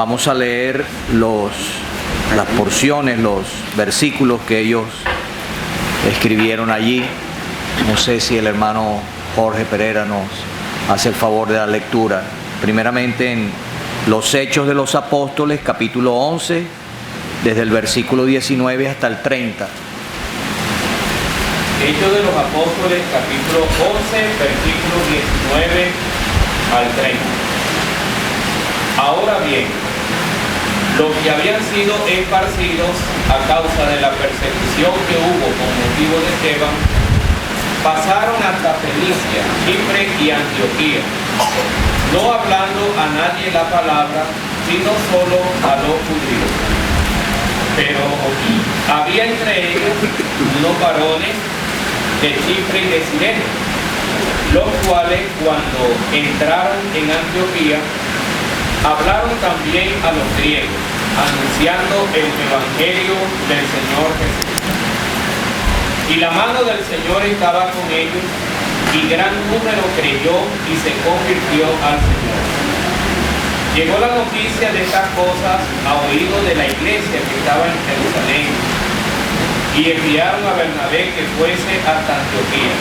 Vamos a leer las porciones, los versículos que ellos escribieron allí. No sé si el hermano Jorge Pereira nos hace el favor de la lectura. Primeramente en los Hechos de los Apóstoles, capítulo 11, desde el versículo 19 hasta el 30. Hechos de los Apóstoles, capítulo 11, versículo 19 al 30. Ahora bien, los que habían sido esparcidos a causa de la persecución que hubo con motivo de Esteban, pasaron hasta Fenicia, Chipre y Antioquía, no hablando a nadie la palabra, sino solo a los judíos. Pero había entre ellos unos varones de Chipre y de Cirene, los cuales cuando entraron en Antioquía, hablaron también a los griegos, anunciando el evangelio del Señor Jesús. Y la mano del Señor estaba con ellos, y gran número creyó y se convirtió al Señor. Llegó la noticia de estas cosas a oído de la iglesia que estaba en Jerusalén, y enviaron a Bernabé que fuese hasta Antioquía.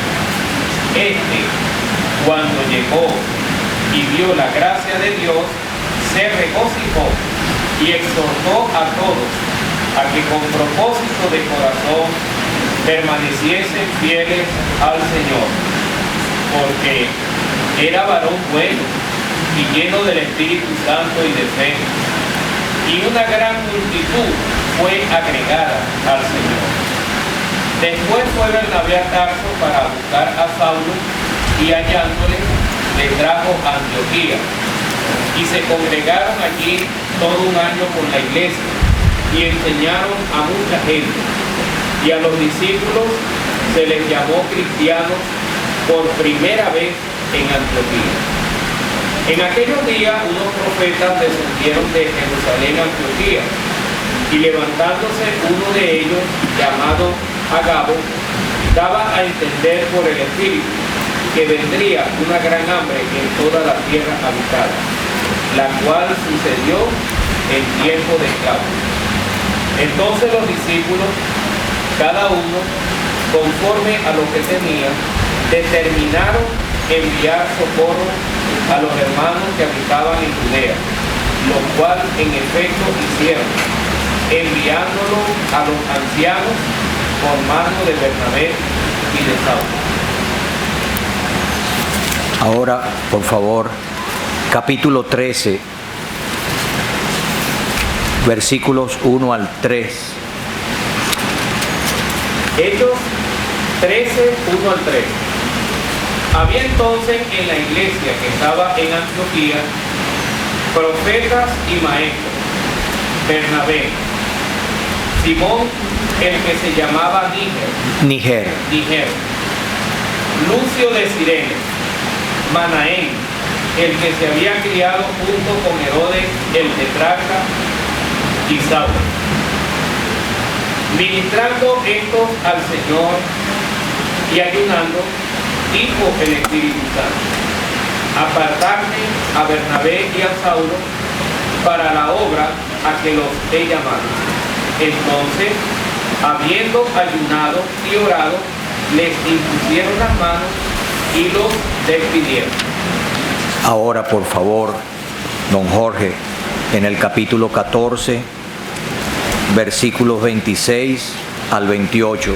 Cuando llegó y vio la gracia de Dios, se regocijó y exhortó a todos a que con propósito de corazón permaneciesen fieles al Señor, porque era varón bueno y lleno del Espíritu Santo y de fe, y una gran multitud fue agregada al Señor. Después fue Bernabé a Tarso para buscar a Saulo, y hallándole le trajo a Antioquía, y se congregaron allí todo un año con la iglesia, y enseñaron a mucha gente, y a los discípulos se les llamó cristianos por primera vez en Antioquía. En aquellos días unos profetas descendieron de Jerusalén a Antioquía, y levantándose uno de ellos, llamado Agabo, daba a entender por el Espíritu que vendría una gran hambre en toda la tierra habitada, la cual sucedió en tiempo de esclavos. Entonces los discípulos, cada uno, conforme a lo que tenía, determinaron enviar socorro a los hermanos que habitaban en Judea, lo cual en efecto hicieron, enviándolo a los ancianos por mano de Bernabé y de Saulo. Ahora, por favor, capítulo 13, versículos 1 al 3. Hechos 13, 1 al 3. Había entonces en la iglesia que estaba en Antioquía profetas y maestros: Bernabé, Simón, el que se llamaba Níger, Lucio de Cirene, Manaén, el que se había criado junto con Herodes el tetrarca, y Saulo. Ministrando estos al Señor y ayunando, dijo el Espíritu Santo: apartadme a Bernabé y a Saulo para la obra a que los he llamado. Entonces, habiendo ayunado y orado, les impusieron las manos y los despidieron. Ahora, por favor, don Jorge, en el capítulo 14, versículos 26 al 28.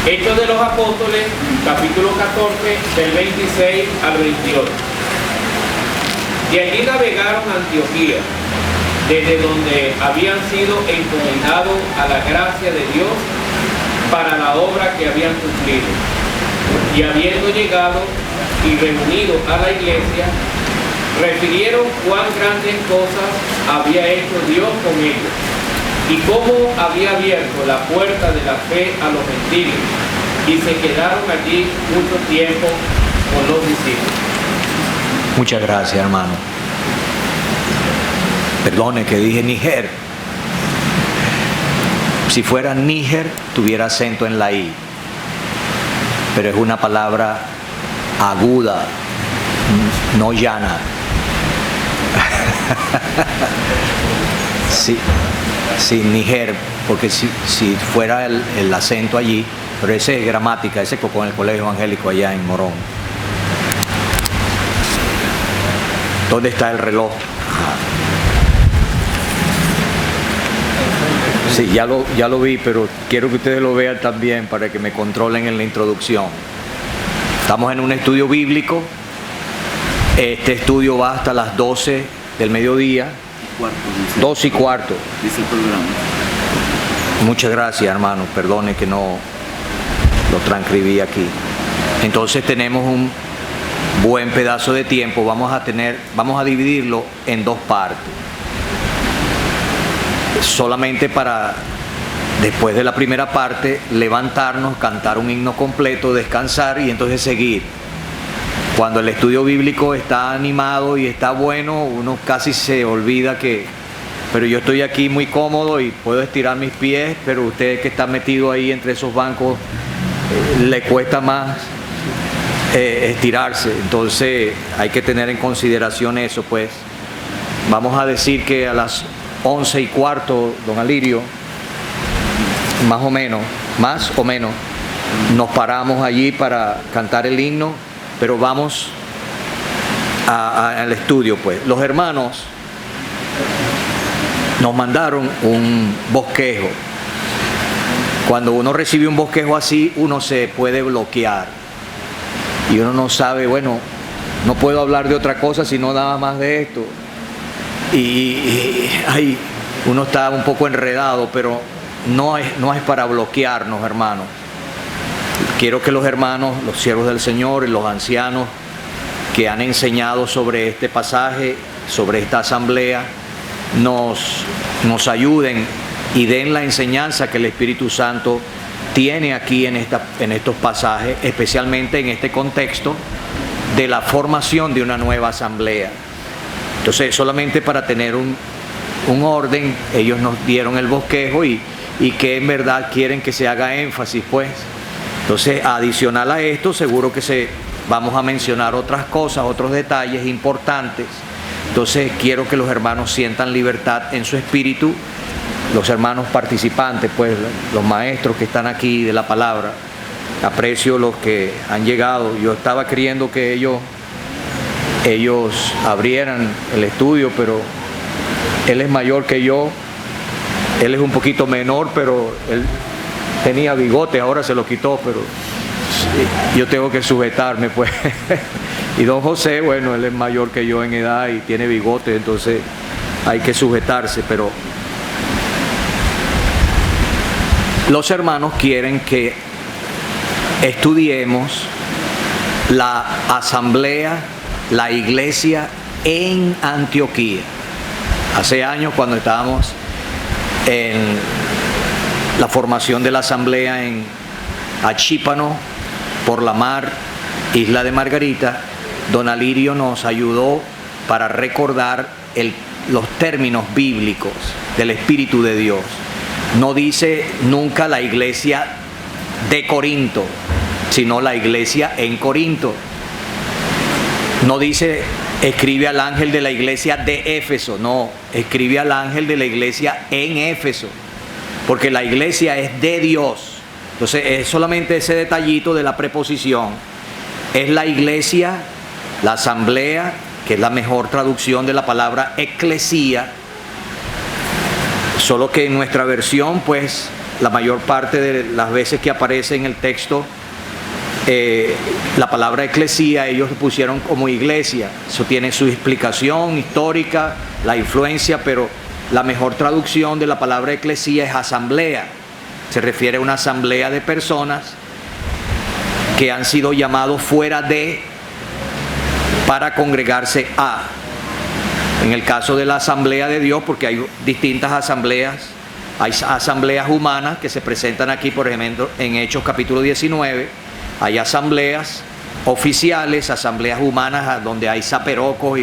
Hechos de los Apóstoles, capítulo 14, del 26 al 28. De allí navegaron a Antioquía, desde donde habían sido encomendados a la gracia de Dios para la obra que habían cumplido. Y habiendo llegado y reunido a la iglesia, refirieron cuán grandes cosas había hecho Dios con ellos, y cómo había abierto la puerta de la fe a los gentiles, y se quedaron allí mucho tiempo con los discípulos. Muchas gracias, hermano. Perdone que dije Níger. Si fuera Níger, tuviera acento en la I. Pero es una palabra aguda, no llana. Sí, sí, Níger, porque si fuera el acento allí, pero ese es gramática, ese es con el colegio evangélico allá en Morón. ¿Dónde está el reloj? Sí, ya lo vi, pero quiero que ustedes lo vean también para que me controlen en la introducción. Estamos en un estudio bíblico. Este estudio va hasta las 12 del mediodía. 12:15. Dice el programa. Muchas gracias, hermano. Perdone que no lo transcribí aquí. Entonces tenemos un buen pedazo de tiempo. Vamos a dividirlo en dos partes. Solamente para, después de la primera parte, levantarnos, cantar un himno completo, descansar y entonces seguir. Cuando el estudio bíblico está animado y está bueno, uno casi se olvida pero yo estoy aquí muy cómodo y puedo estirar mis pies, pero usted que está metido ahí entre esos bancos, le cuesta más estirarse. Entonces hay que tener en consideración eso, pues. Vamos a decir que a las 11:15, don Alirio, más o menos, nos paramos allí para cantar el himno, pero vamos al estudio, pues. Los hermanos nos mandaron un bosquejo. Cuando uno recibe un bosquejo así, uno se puede bloquear y uno no sabe, bueno, no puedo hablar de otra cosa sino nada más de esto. Y uno está un poco enredado, pero no es para bloquearnos, hermanos. Quiero que los hermanos, los siervos del Señor y los ancianos que han enseñado sobre este pasaje, sobre esta asamblea, nos ayuden y den la enseñanza que el Espíritu Santo tiene aquí en estos pasajes, especialmente en este contexto de la formación de una nueva asamblea. Entonces, solamente para tener un orden, ellos nos dieron el bosquejo y que en verdad quieren que se haga énfasis, pues. Entonces, adicional a esto, seguro que vamos a mencionar otras cosas, otros detalles importantes. Entonces, quiero que los hermanos sientan libertad en su espíritu, los hermanos participantes, pues, los maestros que están aquí de la palabra. Aprecio los que han llegado. Yo estaba queriendo que ellos abrieran el estudio, pero él es mayor que yo, él es un poquito menor, pero él tenía bigote, ahora se lo quitó, pero yo tengo que sujetarme, pues. Y don José, bueno, él es mayor que yo en edad y tiene bigote, entonces hay que sujetarse, pero los hermanos quieren que estudiemos la asamblea, la iglesia en Antioquía. Hace años, cuando estábamos en la formación de la asamblea en Achípano, por la mar, Isla de Margarita, don Alirio nos ayudó para recordar los términos bíblicos del Espíritu de Dios. No dice nunca la iglesia de Corinto, sino la iglesia en Corinto. No dice escribe al ángel de la iglesia de Éfeso, no, escribe al ángel de la iglesia en Éfeso, porque la iglesia es de Dios. Entonces es solamente ese detallito de la preposición. Es la iglesia, la asamblea, que es la mejor traducción de la palabra eclesía, solo que en nuestra versión, pues, la mayor parte de las veces que aparece en el texto la palabra eclesía, ellos pusieron como iglesia. Eso tiene su explicación histórica, la influencia, pero la mejor traducción de la palabra eclesía es asamblea. Se refiere a una asamblea de personas que han sido llamados fuera de para congregarse a. En el caso de la asamblea de Dios, porque hay distintas asambleas, hay asambleas humanas que se presentan aquí, por ejemplo, en Hechos capítulo 19, hay asambleas oficiales, asambleas humanas donde hay zaperocos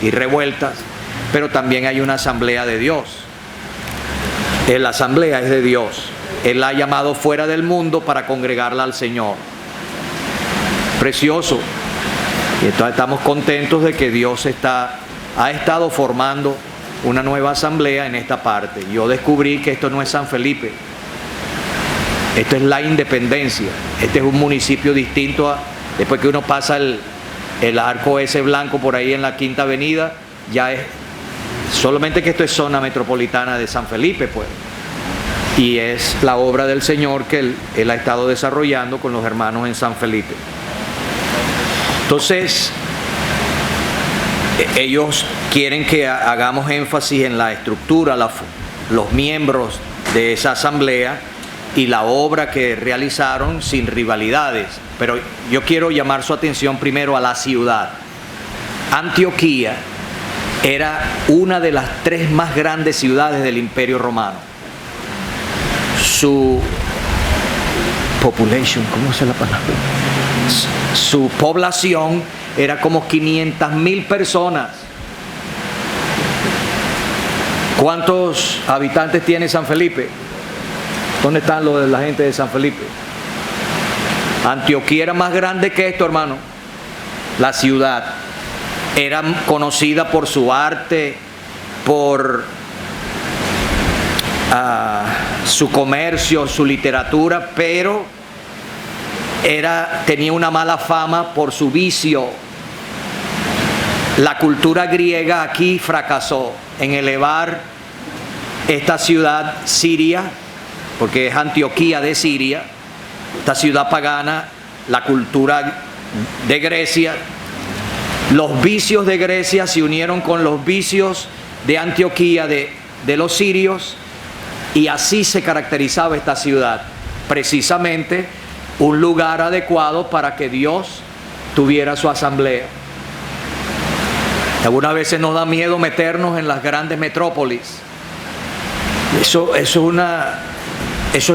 y revueltas, pero también hay una asamblea de Dios. La asamblea es de Dios. Él la ha llamado fuera del mundo para congregarla al Señor. Precioso. Y entonces estamos contentos de que Dios está ha estado formando una nueva asamblea en esta parte. Yo descubrí que esto no es San Felipe, esto es La Independencia. Este es un municipio distinto después que uno pasa el arco ese blanco por ahí en la Quinta Avenida, ya es solamente que esto es zona metropolitana de San Felipe, pues. Y es la obra del Señor que él ha estado desarrollando con los hermanos en San Felipe. Entonces, ellos quieren que hagamos énfasis en la estructura, los miembros de esa asamblea y la obra que realizaron sin rivalidades. Pero yo quiero llamar su atención primero a la ciudad. Antioquía era una de las 3 más grandes ciudades del Imperio Romano. Su population, ¿cómo se la palabra? Su población era como 500,000 personas. ¿Cuántos habitantes tiene San Felipe? ¿Dónde están la gente de San Felipe? Antioquía era más grande que esto, hermano. La ciudad era conocida por su arte, por su comercio, su literatura, pero tenía una mala fama por su vicio. La cultura griega aquí fracasó en elevar esta ciudad siria, porque es Antioquía de Siria, esta ciudad pagana, la cultura de Grecia. Los vicios de Grecia se unieron con los vicios de Antioquía de los sirios, y así se caracterizaba esta ciudad, precisamente un lugar adecuado para que Dios tuviera su asamblea. Algunas veces nos da miedo meternos en las grandes metrópolis. Eso es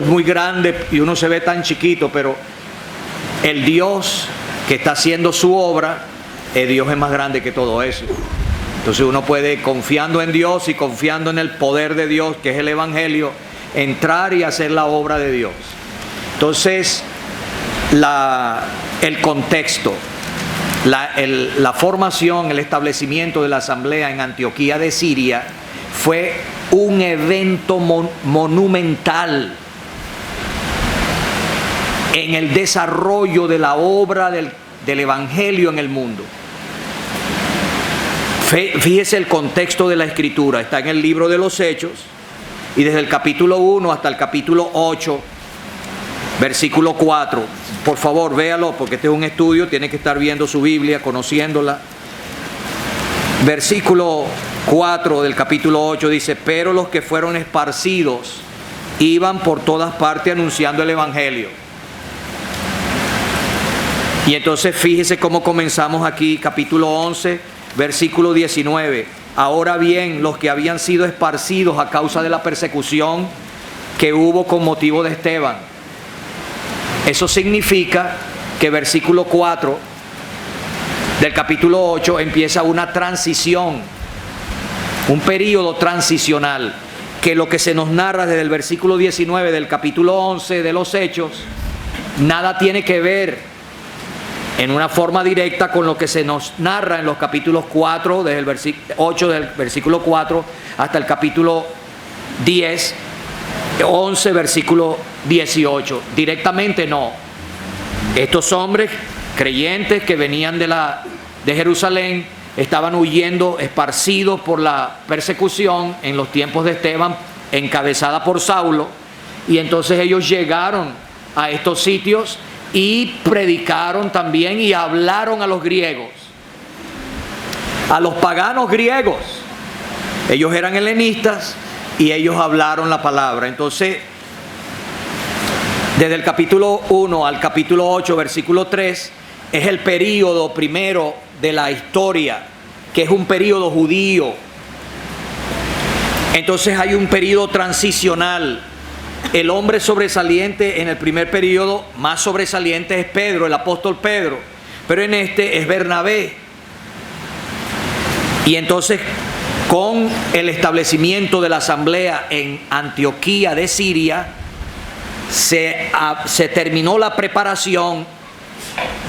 muy grande y uno se ve tan chiquito, pero el Dios que está haciendo su obra, el Dios es más grande que todo eso. Entonces uno puede, confiando en Dios y confiando en el poder de Dios, que es el Evangelio, entrar y hacer la obra de Dios. Entonces, el contexto, la formación, el establecimiento de la asamblea en Antioquía de Siria fue un evento monumental en el desarrollo de la obra del Evangelio en el mundo. Fíjese el contexto de la Escritura, está en el libro de los Hechos, y desde el capítulo 1 hasta el capítulo 8, versículo 4. Por favor, véalo, porque este es un estudio, tiene que estar viendo su Biblia, conociéndola. Versículo 4 del capítulo 8 dice: pero los que fueron esparcidos iban por todas partes anunciando el Evangelio. Y entonces fíjese cómo comenzamos aquí, capítulo 11, versículo 19. Ahora bien, los que habían sido esparcidos a causa de la persecución que hubo con motivo de Esteban. Eso significa que versículo 4 del capítulo 8 empieza una transición, un periodo transicional, que lo que se nos narra desde el versículo 19 del capítulo 11 de los Hechos, nada tiene que ver en una forma directa con lo que se nos narra en los capítulos 4, desde el 8 del versículo 4 hasta el capítulo 10, 11, versículo 18. Directamente no. Estos hombres creyentes que venían de Jerusalén estaban huyendo, esparcidos por la persecución en los tiempos de Esteban, encabezada por Saulo, y entonces ellos llegaron a estos sitios y predicaron también y hablaron a los griegos, a los paganos griegos. Ellos eran helenistas y ellos hablaron la palabra. Entonces, desde el capítulo 1 al capítulo 8, versículo 3, es el período primero de la historia, que es un período judío. Entonces hay un período transicional. El hombre sobresaliente en el primer periodo, más sobresaliente, es Pedro, el apóstol Pedro, pero en este es Bernabé. Y entonces, con el establecimiento de la asamblea en Antioquía de Siria, se terminó la preparación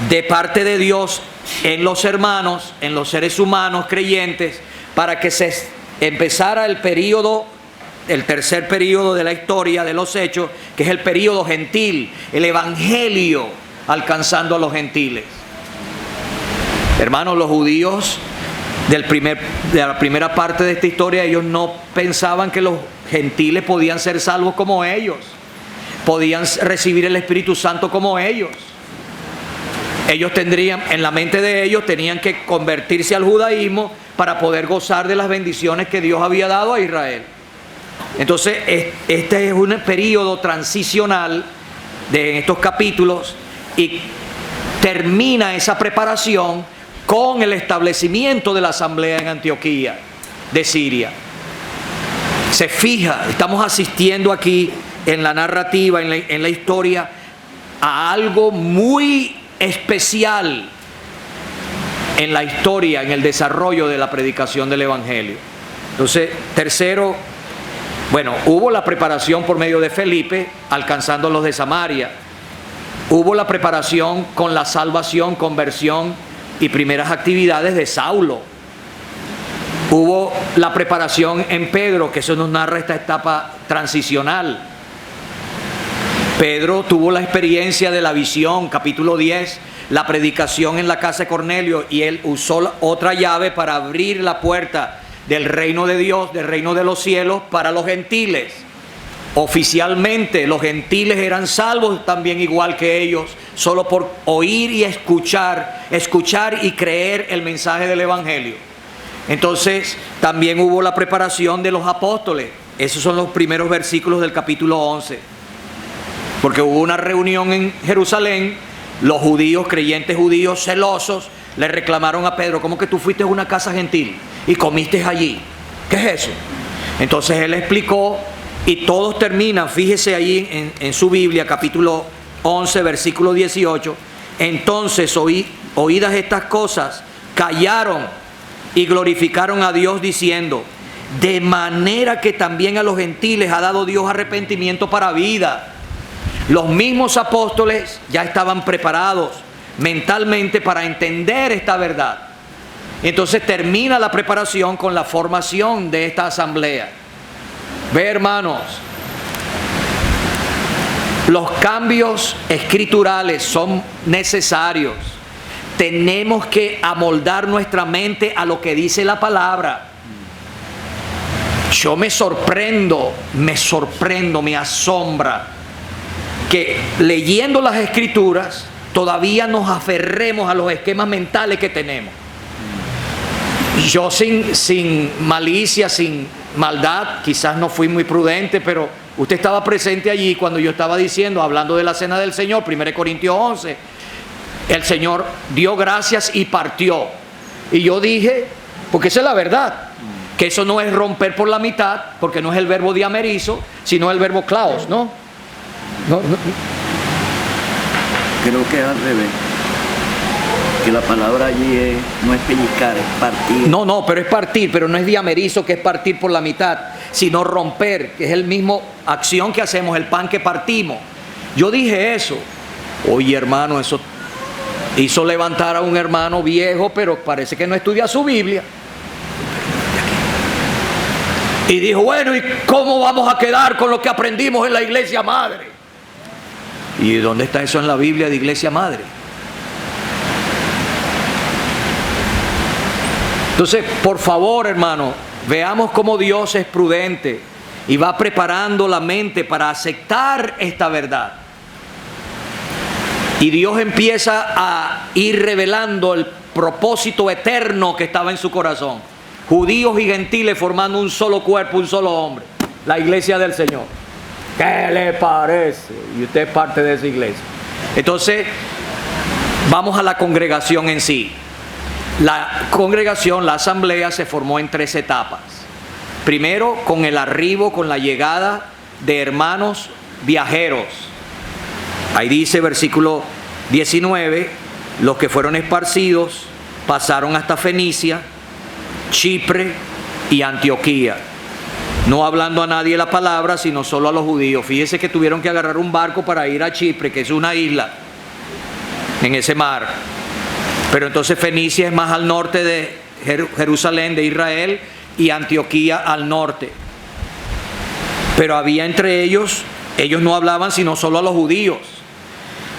de parte de Dios en los hermanos, en los seres humanos creyentes, para que se empezara el periodo, el tercer periodo de la historia de los hechos, que es el periodo gentil, el evangelio alcanzando a los gentiles. Hermanos, los judíos de la primera parte de esta historia, ellos no pensaban que los gentiles podían ser salvos como ellos, podían recibir el Espíritu Santo como ellos. Ellos tendrían, en la mente de ellos, tenían que convertirse al judaísmo para poder gozar de las bendiciones que Dios había dado a Israel. Entonces, este es un periodo transicional de estos capítulos y termina esa preparación con el establecimiento de la asamblea en Antioquía de Siria. Se fija, estamos asistiendo aquí en la narrativa, en la historia, a algo muy especial en la historia, en el desarrollo de la predicación del Evangelio. Entonces, tercero, bueno, hubo la preparación por medio de Felipe, alcanzando a los de Samaria. Hubo la preparación con la salvación, conversión y primeras actividades de Saulo. Hubo la preparación en Pedro, que eso nos narra esta etapa transicional. Pedro tuvo la experiencia de la visión, capítulo 10, la predicación en la casa de Cornelio, y él usó otra llave para abrir la puerta del reino de Dios, del reino de los cielos, para los gentiles. Oficialmente los gentiles eran salvos también igual que ellos, solo por oír y escuchar y creer el mensaje del Evangelio. Entonces también hubo la preparación de los apóstoles. Esos son los primeros versículos del capítulo 11. Porque hubo una reunión en Jerusalén, los judíos, creyentes judíos celosos, le reclamaron a Pedro: ¿cómo que tú fuiste a una casa gentil y comiste allí? ¿Qué es eso? Entonces él explicó, y todos terminan, fíjese allí en su Biblia, capítulo 11, versículo 18. Entonces, oídas estas cosas, callaron y glorificaron a Dios diciendo: de manera que también a los gentiles ha dado Dios arrepentimiento para vida. Los mismos apóstoles ya estaban preparados mentalmente para entender esta verdad. Entonces termina la preparación con la formación de esta asamblea. Ve, hermanos, los cambios escriturales son necesarios. Tenemos que amoldar nuestra mente a lo que dice la palabra. Yo me sorprendo, me asombra que leyendo las escrituras todavía nos aferremos a los esquemas mentales que tenemos. Yo sin malicia, sin maldad, quizás no fui muy prudente, pero usted estaba presente allí cuando yo estaba diciendo, hablando de la cena del Señor, 1 Corintios 11, el Señor dio gracias y partió. Y yo dije, porque esa es la verdad, que eso no es romper por la mitad, porque no es el verbo diamerizo, sino el verbo klaus, ¿no? No. Creo que es al revés. Que la palabra allí no es pellizcar, es partir. No, pero es partir, pero no es diamerizo, que es partir por la mitad, sino romper, que es el mismo acción que hacemos, el pan que partimos. Yo dije eso. Oye, hermano, eso hizo levantar a un hermano viejo, pero parece que no estudia su Biblia. Y dijo: bueno, ¿y cómo vamos a quedar con lo que aprendimos en la iglesia madre? ¿Y dónde está eso en la Biblia de iglesia madre? Entonces, por favor, hermano, veamos cómo Dios es prudente y va preparando la mente para aceptar esta verdad. Y Dios empieza a ir revelando el propósito eterno que estaba en su corazón. Judíos y gentiles formando un solo cuerpo, un solo hombre. La iglesia del Señor. ¿Qué le parece? Y usted es parte de esa iglesia. Entonces, vamos a la congregación en sí. La congregación, la asamblea, se formó en 3 etapas. Primero, con el arribo, con la llegada de hermanos viajeros. Ahí dice, versículo 19, los que fueron esparcidos pasaron hasta Fenicia, Chipre y Antioquía. No hablando a nadie la palabra, sino solo a los judíos. Fíjese que tuvieron que agarrar un barco para ir a Chipre, que es una isla en ese mar. Pero entonces Fenicia es más al norte Jerusalén de Israel y Antioquía al norte. Pero había entre ellos no hablaban sino solo a los judíos,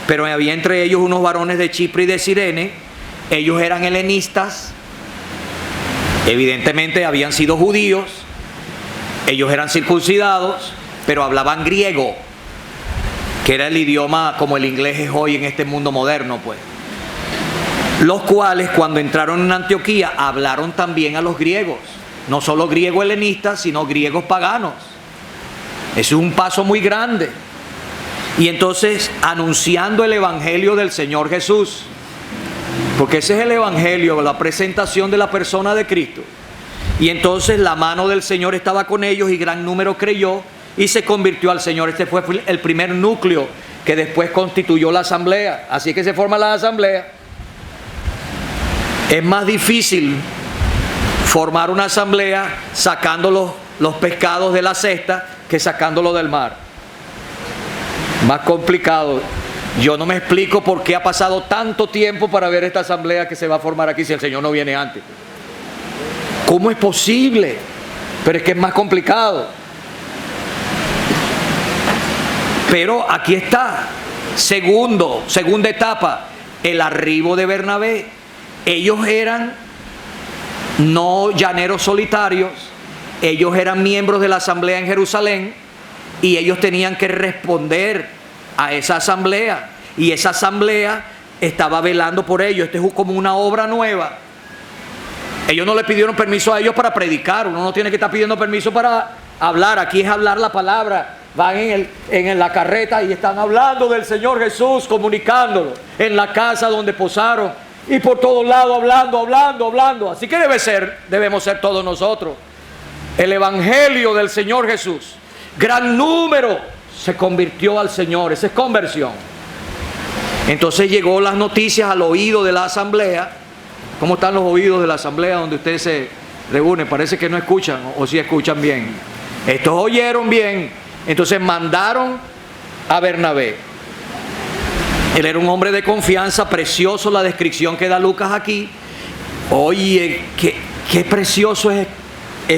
pero había entre ellos unos varones de Chipre y de Cirene. Ellos eran helenistas, evidentemente habían sido judíos, ellos eran circuncidados, pero hablaban griego, que era el idioma como el inglés es hoy en este mundo moderno, pues. Los cuales cuando entraron en Antioquía hablaron también a los griegos, no solo griegos helenistas, sino griegos paganos. Eso es un paso muy grande. Y entonces, anunciando el evangelio del Señor Jesús, porque ese es el evangelio, la presentación de la persona de Cristo. Y entonces la mano del Señor estaba con ellos y gran número creyó y se convirtió al Señor. Este fue el primer núcleo que después constituyó la asamblea. Así que se forma la asamblea. Es más difícil formar una asamblea sacando los pescados de la cesta que sacándolo del mar. Más complicado. Yo no me explico por qué ha pasado tanto tiempo para ver esta asamblea que se va a formar aquí si el Señor no viene antes. ¿Cómo es posible? Pero es que es más complicado. Pero aquí está. Segunda etapa, el arribo de Bernabé. Ellos eran no llaneros solitarios, ellos eran miembros de la asamblea en Jerusalén y ellos tenían que responder a esa asamblea, y esa asamblea estaba velando por ellos. Esto es como una obra nueva. Ellos no le pidieron permiso a ellos para predicar. Uno no tiene que estar pidiendo permiso para hablar. Aquí es hablar la palabra. Van en la carreta y están hablando del Señor Jesús, comunicándolo en la casa donde posaron y por todos lados hablando. Así que debemos ser todos nosotros. El evangelio del Señor Jesús. Gran número se convirtió al Señor. Esa es conversión. Entonces llegó las noticias al oído de la asamblea. ¿Cómo están los oídos de la asamblea donde ustedes se reúnen? Parece que no escuchan, o sí escuchan bien. Estos oyeron bien. Entonces mandaron a Bernabé. Él era un hombre de confianza, precioso la descripción que da Lucas aquí. Oye, qué precioso es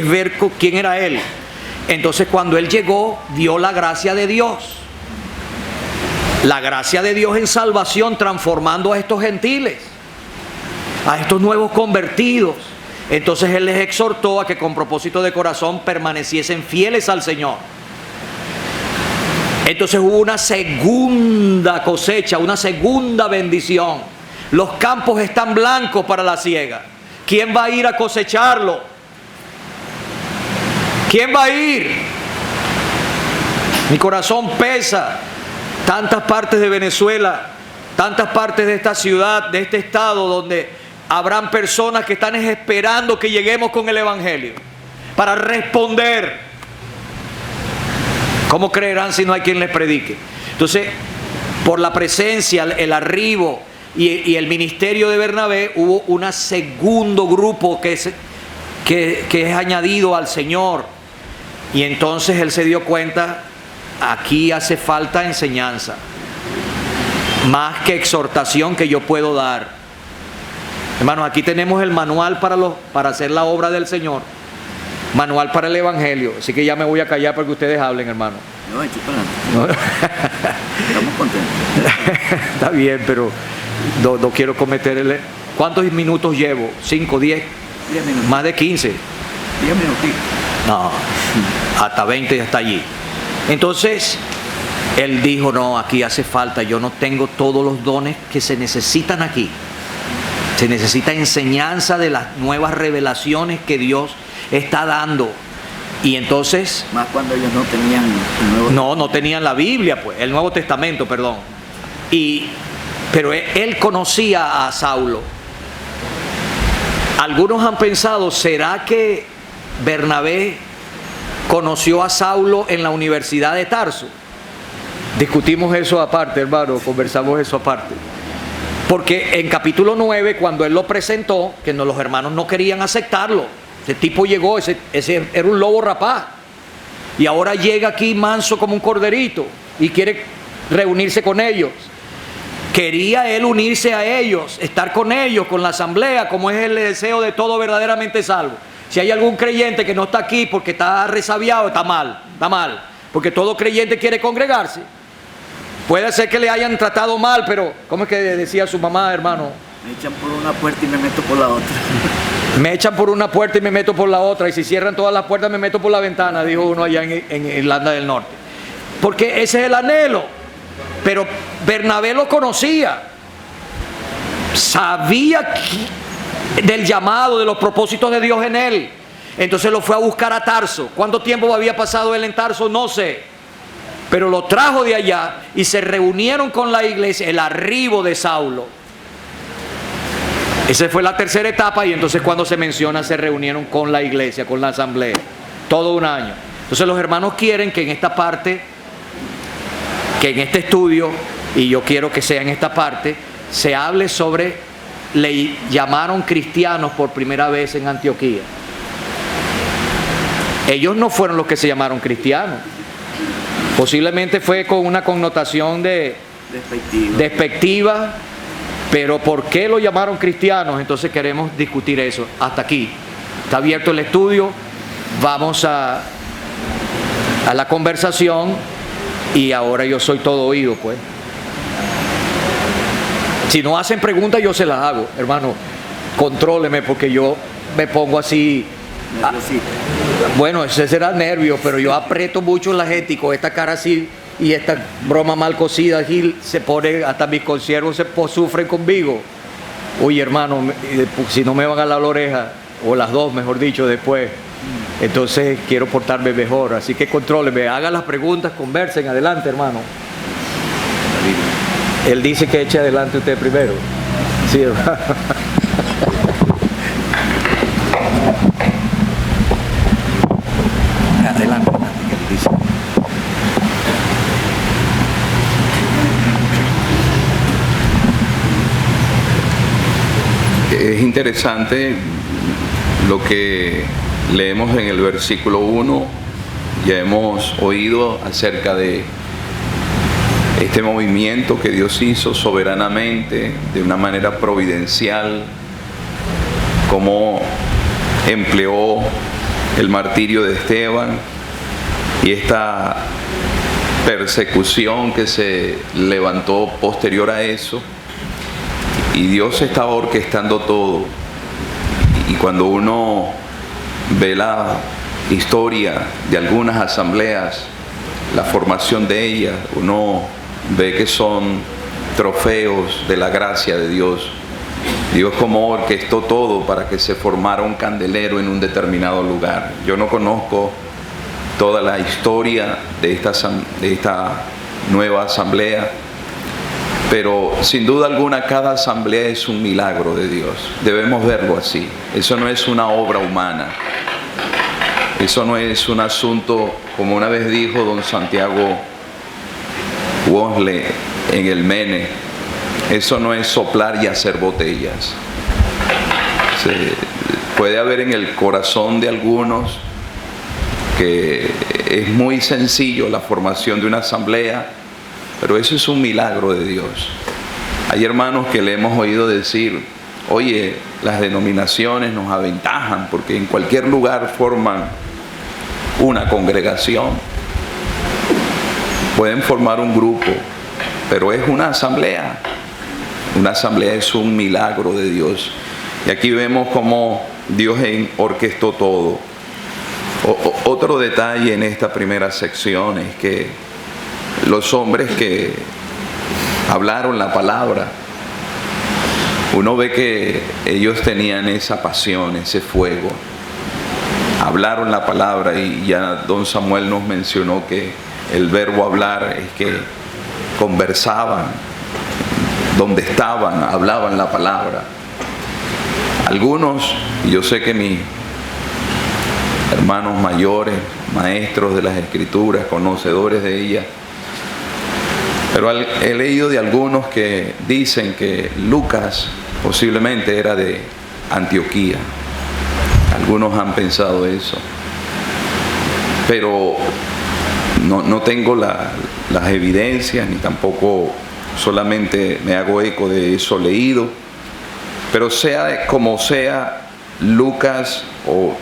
ver quién era él. Entonces cuando él llegó, vio la gracia de Dios. La gracia de Dios en salvación, transformando a estos gentiles, a estos nuevos convertidos. Entonces él les exhortó a que con propósito de corazón permaneciesen fieles al Señor. Entonces hubo una segunda cosecha, una segunda bendición. Los campos están blancos para la siega. ¿Quién va a ir a cosecharlo? ¿Quién va a ir? Mi corazón pesa. Tantas partes de Venezuela, tantas partes de esta ciudad, de este estado, donde habrán personas que están esperando que lleguemos con el evangelio para responder. ¿Cómo creerán si no hay quien les predique? Entonces, por la presencia, el arribo y el ministerio de Bernabé, hubo un segundo grupo que es añadido al Señor. Y entonces él se dio cuenta, aquí hace falta enseñanza, más que exhortación que yo puedo dar. Hermanos, aquí tenemos el manual para hacer la obra del Señor. Manual para el evangelio. Así que ya me voy a callar para que ustedes hablen, hermano. No, estoy para adelante. Estamos contentos. Está bien, pero no quiero cometer ¿Cuántos minutos llevo? ¿5, 10? 10 minutos. Más de 15. 10 minutitos. No, hasta 20 ya está allí. Entonces, él dijo, no, aquí hace falta, yo no tengo todos los dones que se necesitan aquí. Se necesita enseñanza de las nuevas revelaciones que Dios está dando. Y entonces... Más cuando ellos no tenían el Nuevo No tenían la Biblia, pues, el Nuevo Testamento, perdón. Pero él conocía a Saulo. Algunos han pensado, ¿será que Bernabé conoció a Saulo en la Universidad de Tarso? Discutimos eso aparte, hermano, conversamos eso aparte. Porque en capítulo 9, cuando él lo presentó, que los hermanos no querían aceptarlo. Ese tipo llegó, ese era un lobo rapaz. Y ahora llega aquí manso como un corderito y quiere reunirse con ellos. quería él unirse a ellos, estar con ellos, con la asamblea, como es el deseo de todo verdaderamente salvo. Si hay algún creyente que no está aquí porque está resabiado, está mal, porque todo creyente quiere congregarse. Puede ser que le hayan tratado mal, pero ¿cómo es que decía su mamá, hermano? Me echan por una puerta y me meto por la otra. Me echan por una puerta y me meto por la otra, y si cierran todas las puertas me meto por la ventana, dijo uno allá en Irlanda del Norte. Porque ese es el anhelo. Pero Bernabé lo conocía, sabía del llamado, de los propósitos de Dios en él. Entonces lo fue a buscar a Tarso. ¿Cuánto tiempo había pasado él en Tarso? No sé. Pero lo trajo de allá y se reunieron con la iglesia, el arribo de Saulo. Esa fue la tercera etapa, y entonces cuando se menciona se reunieron con la iglesia, con la asamblea, todo un año. Entonces los hermanos quieren que en esta parte, que en este estudio, y yo quiero que sea en esta parte, se hable sobre, le llamaron cristianos por primera vez en Antioquía. Ellos no fueron los que se llamaron cristianos. Posiblemente fue con una connotación despectiva, pero ¿por qué lo llamaron cristianos? Entonces queremos discutir eso. Hasta aquí. Está abierto el estudio. Vamos a la conversación, y ahora yo soy todo oído, pues. Si no hacen preguntas, yo se las hago. Hermano, contróleme, porque yo me pongo así. Bueno, ese será nervio, pero yo aprieto mucho la gente, y con esta cara así y esta broma mal cocida aquí se pone, hasta mis consiervos sufren conmigo. Oye, hermano, si no me van a la oreja, o las dos, mejor dicho, después, entonces quiero portarme mejor. Así que contróleme, hagan las preguntas, conversen, adelante, hermano. Él dice que eche adelante usted primero. Sí, hermano. Adelante, que él dice. Es interesante lo que leemos en el versículo 1. Ya hemos oído acerca de este movimiento que Dios hizo soberanamente, de una manera providencial, cómo empleó el martirio de Esteban y esta persecución que se levantó posterior a eso. Y Dios estaba orquestando todo. Y cuando uno ve la historia de algunas asambleas, la formación de ellas, uno ve que son trofeos de la gracia de Dios. Dios como orquestó todo para que se formara un candelero en un determinado lugar. Yo no conozco toda la historia de esta nueva asamblea, pero sin duda alguna cada asamblea es un milagro de Dios. Debemos verlo así. Eso no es una obra humana. Eso no es un asunto, como una vez dijo don Santiago Wosle en el Mene, eso no es soplar y hacer botellas. Puede haber en el corazón de algunos que es muy sencillo la formación de una asamblea, pero eso es un milagro de Dios. Hay hermanos que le hemos oído decir, oye, las denominaciones nos aventajan porque en cualquier lugar forman una congregación. Pueden formar un grupo, pero es una asamblea. Una asamblea es un milagro de Dios. Y aquí vemos cómo Dios orquestó todo. Otro detalle en esta primera sección es que los hombres que hablaron la palabra, uno ve que ellos tenían esa pasión, ese fuego. Hablaron la palabra, y ya don Samuel nos mencionó que el verbo hablar es que conversaban, donde estaban, hablaban la palabra. Algunos, yo sé que mis hermanos mayores, maestros de las Escrituras, conocedores de ellas, pero he leído de algunos que dicen que Lucas posiblemente era de Antioquía. Algunos han pensado eso, pero no tengo las evidencias ni tampoco solamente me hago eco de eso leído. Pero sea como sea, Lucas o